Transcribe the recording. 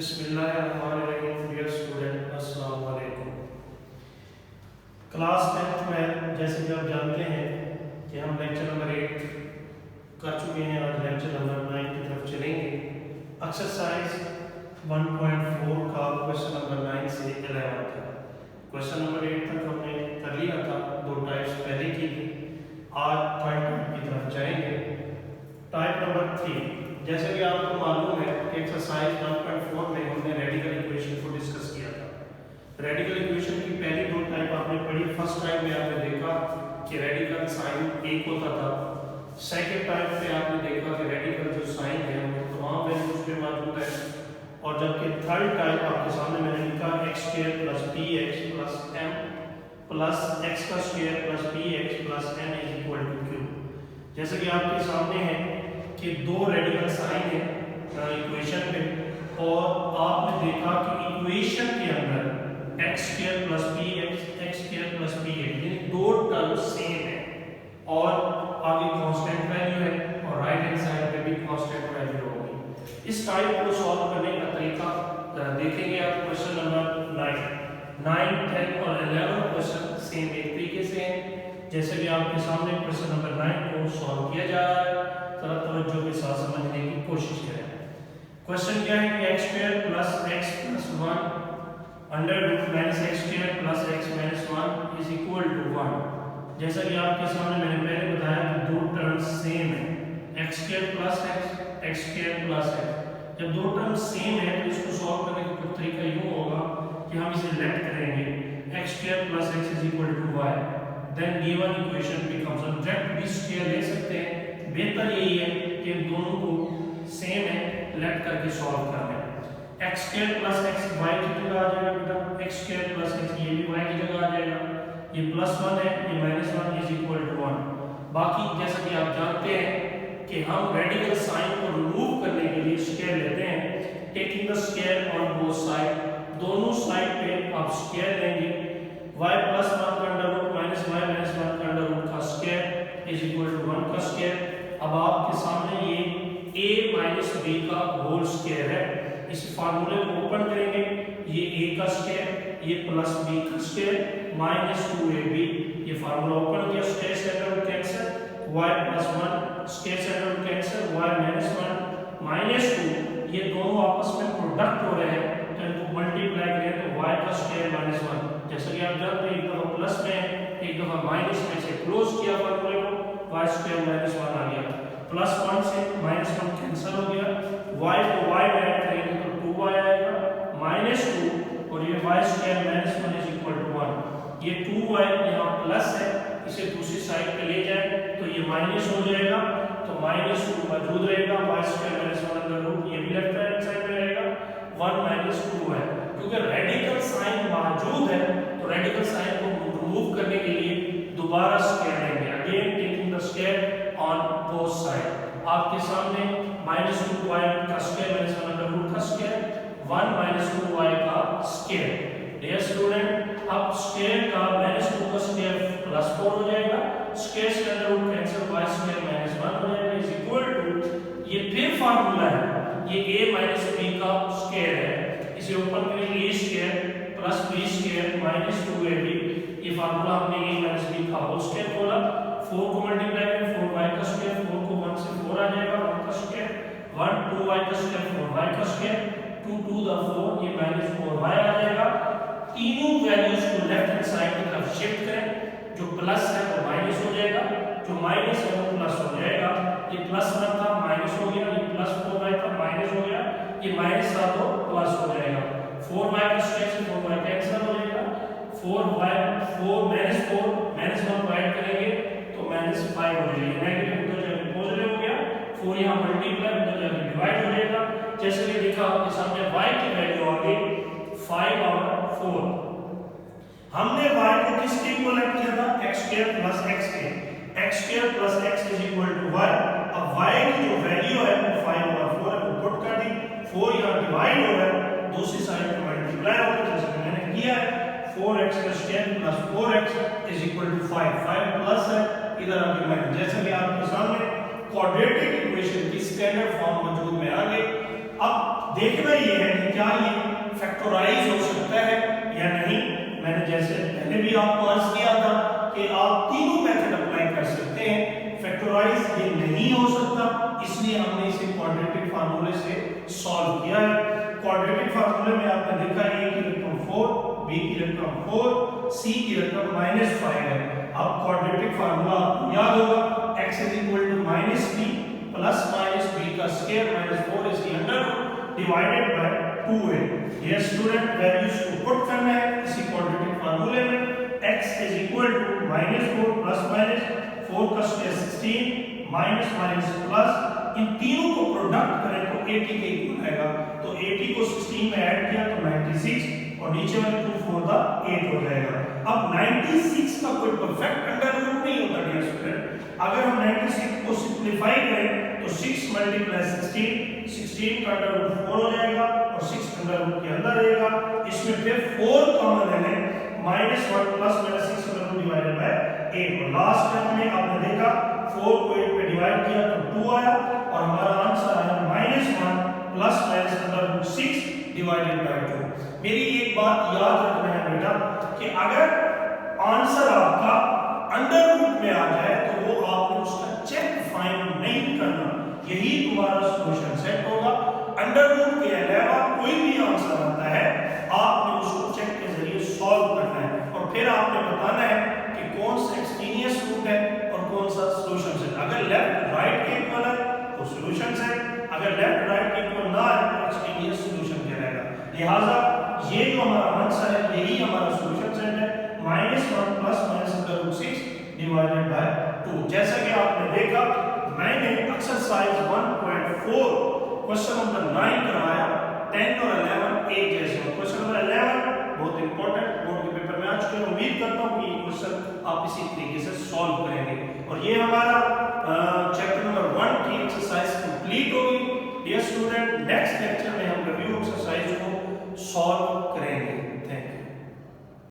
बिस्मिल्लाहिर्रहमानिर्रहीम। Dear student, अस्सलाम वालेकुम। क्लास 10th में जैसे कि आप जानते हैं कि हम लेक्चर नंबर 8 कर चुके हैं। आज लेक्चर नंबर 9 की तरफ चलेंगे। एक्सरसाइज 1.4 का क्वेश्चन नंबर 9 से 11 तक। क्वेश्चन नंबर 8 तक हमने कर लिया था, दो टाइप्स पहले की थी। आज थर्ड टाइप की तरफ जाएंगे। टाइप नंबर 3, जैसे कि आपको मालूम है कि एक्सरसाइज 1.4 में हमने रेडिकल इक्वेशन को डिस्कस किया था। रेडिकल इक्वेशन की पहली दो टाइप आपने पढ़ी। फर्स्ट टाइप में आपने देखा कि रेडिकल साइन एक होता था। सेकंड टाइप में आपने देखा कि रेडिकल जो साइन है वो तमाम वैल्यूज पे मौजूद है। और जबकि थर्ड टाइप आपके सामने मैंने लिखा x² + px + m + x² + px + n = q। जैसे कि आपके सामने है कि दो रेडिकल साइन है इक्वेशन में, और आपने देखा कि इक्वेशन के अंदर x² + px x² + px यानी दो टर्म सेम है और आगे कांस्टेंट वैल्यू है और राइट हैंड साइड पे भी कांस्टेंट वैल्यू होगी। इस टाइप को सॉल्व करने का तरीका देखेंगे आप। क्वेश्चन नंबर 9, 10 और 11 क्वेश्चन सेम एक तरीके से हैं जैसे कि आपके सामने क्वेश्चन नंबर 9 को सॉल्व किया जा रहा है। थोड़ा तवज्जो के साथ समझने की कोशिश करें। क्वेश्चन क्या है कि x² + x + 1 √- x² + x - 1 = 1। जैसा कि आपके सामने मैंने पहले बताया कि दो टर्म्स सेम है, x² + x x² + x। जब दो टर्म्स सेम है तो इसको सॉल्व करने का कुछ तरीका यूं होगा कि हम इसे लेफ्ट करेंगे x² + x = y। Then given equation becomes, हम डायरेक्ट भी स्क्वायर ले सकते हैं। बेहतर यही है कि इन दोनों को सेम है लेफ्ट करके सॉल्व करना है। x² + x y की जगह आ जाएगा बेटा, x² + x ये भी y की जगह आ जाएगा। ये +1 है, ये -1 = 1। बाकी जैसा कि आप जानते हैं कि हम रेडिकल साइन को रिमूव करने के लिए स्क्वायर लेते हैं। Taking the square on both side, दोनों साइड पे आप स्क्वायर लेंगे। y + 1 का अंडर रूट -y - 1 का अंडर रूट का स्क्वायर = 1 का स्क्वायर। अब आपके सामने ये a - b का होल स्क्वायर है। इस फार्मूले को ओपन करेंगे, ये a का स्क्वायर, ये प्लस b का स्क्वायर -2ab। ये फार्मूला ओपन किया, स्क्वायर से under root cancel, y + 1 square से अंडर रूट कैंसिल, y - 1 -2। ये दोनों आपस में प्रोडक्ट हो रहे हैं तो इनको मल्टीप्लाई करें तो y का स्क्वायर -1। जैसा कि आप जानते हैं एक दफा प्लस में एक दफा माइनस में से क्लोज किया फार्मूले को, y² -1 आ गया। +1 से -1 कैंसिल हो गया, y को y में ऐड करेंगे तो 2y आएगा -2 और ये y² -1 = 1। ये 2y यहाँ प्लस है, इसे दूसरी साइड पे ले जाए तो ये माइनस हो जाएगा, तो -2 मौजूद रहेगा, y² -1 अंदर रूट, ये भी लेफ्ट हैंड साइड में रहेगा। 1 - 2 है, क्योंकि रेडिकल साइन मौजूद है तो रेडिकल साइन को रिमूव करने के लिए दोबारा स्क्वायर लेंगे। Again taking the square on both side. आपके सामने -2y का स्क्वायर -1 अंडर रूट का स्क्वायर, 1 - 2y का स्क्वायर। डियर स्टूडेंट, अब स्क्वायर का -2 का स्क्वायर +4 हो जाएगा, स्क्वायर से अंडर रूट कैंसिल, y² -1 हो जाएगा = ये फिर फार्मूला है, ये a - b का स्क्वायर है। इसे ओपन करेंगे, a² + b² -2ab। ये फार्मूला हमने a - b का होल स्क्वायर खोला, 4 को मल्टीप्लाई करें 4y का स्क्वायर, 4 को 1 से 4 आ जाएगा, 1 का स्क्वायर, 1 2y का स्क्वायर 4y का स्क्वायर, 2 2 द 4 ये -4y आ जाएगा। तीनों वैल्यूज को लेफ्ट हैंड साइड की तरफ शिफ्ट करें, जो प्लस है वो माइनस हो जाएगा, जो माइनस है वो प्लस हो जाएगा। ये +1 था माइनस हो गया, ये +4y था माइनस हो गया, ये माइनस था तो प्लस हो जाएगा। 4y का स्क्वायर से 4y कैंसिल हो जाएगा, 4y 4 -1 को ऐड करेंगे तो -5 हो जाएगा। नेगेटिव उधर जाके पॉजिटिव हो गया, 4 यहां मल्टीप्लाई उधर जाके डिवाइड हो जाएगा। जैसे कि लिखा आपके सामने y की वैल्यू आ गई 5/4। हमने y को किसके इक्वल ऐड किया था, x² + x के, x² + x = y। अब y की जो वैल्यू है वो 5/4 है, वो पुट कर दी, 4 यहां डिवाइड हो गया, दूसरी साइड पे मल्टीप्लाई हो गया जैसे मैंने किया है। 4x² + 4x = 5 प्लस है इधर आके माइनस। जैसे कि आपके सामने क्वाड्रेटिक इक्वेशन की स्टैंडर्ड फॉर्म मौजूद में आ गई। अब देखना ये है कि क्या फैक्टराइज हो सकता है या नहीं। मैंने जैसे पहले भी आपको अर्ज किया था कि आप तीनों मेथड अप्लाई कर सकते हैं, फैक्टराइज ये नहीं हो सकता, इसलिए हमने इसे क्वाड्रेटिक फार्मूले से सॉल्व किया है। क्वाड्रेटिक फार्मूले में आपने देखा a की रकम 4, b की रकम 4, c की रकम -5 है। अब क्वाड्रेटिक फार्मूला आपको याद होगा, x = -b plus minus b का square minus 4 is the under root divided by 2a। ये स्टूडेंट वैल्यूज को पुट करना है इसी क्वाड्रेटिक फार्मूले में। x = -4 प्लस माइनस 4 का स्क्वायर 16 माइनस माइनस प्लस, इन तीनों को प्रोडक्ट करें तो 80 के इक्वल आएगा। तो 80 को 16 में ऐड किया तो 96 और नीचे वाले 2 4 का 8 हो जाएगा। अब 96 का कोई परफेक्ट अंडर रूट नहीं होता डियर स्टूडेंट। अगर हम 96 को सिंपलीफाई करें तो 6 × 16 का अंडर रूट 4 हो जाएगा और 6 अंडर रूट के अंदर रहेगा। इसमें फिर 4 कॉमन ले लें, -1 plus minus 6 under root divided by 8। और लास्ट टर्म में आपने देखा 4 को 8 पे डिवाइड किया तो 2 आया और हमारा आंसर आया -1 plus minus under root 6 divided by 2। मेरी एक बात याद रखना है बेटा कि अगर आंसर आपका अंडर रूट में आ जाए तो वो आपने उसका चेक फाइंड नहीं करना, यही तुम्हारा सॉल्यूशन सेट होगा। अंडर रूट के अलावा कोई भी आंसर आता है आपने उसको चेक के जरिए सॉल्व करना है और फिर आपने बताना है कि कौन सा एक्सट्रीनियस रूट है और कौन सा सॉल्यूशन सेट। अगर लेफ्ट राइट के इक्वल है तो सॉल्यूशन सेट, अगर लेफ्ट राइट के इक्वल ना है तो एक्सट्रीनियस सॉल्यूशन कहलाएगा। लिहाजा ये जो हमारा आंसर है यही हमारा सॉल्यूशन सेट है, -1 plus minus under root 6 divided by 2। जैसा कि आपने देखा मैंने एक्सरसाइज 1.4 क्वेश्चन नंबर 9 करवाया, 10 और 11 एक जैसे। क्वेश्चन नंबर 11 बहुत इंपॉर्टेंट बोर्ड के पेपर में आ चुके हैं। उम्मीद करता हूं कि ये क्वेश्चन आप इसी तरीके से सॉल्व करेंगे। और ये हमारा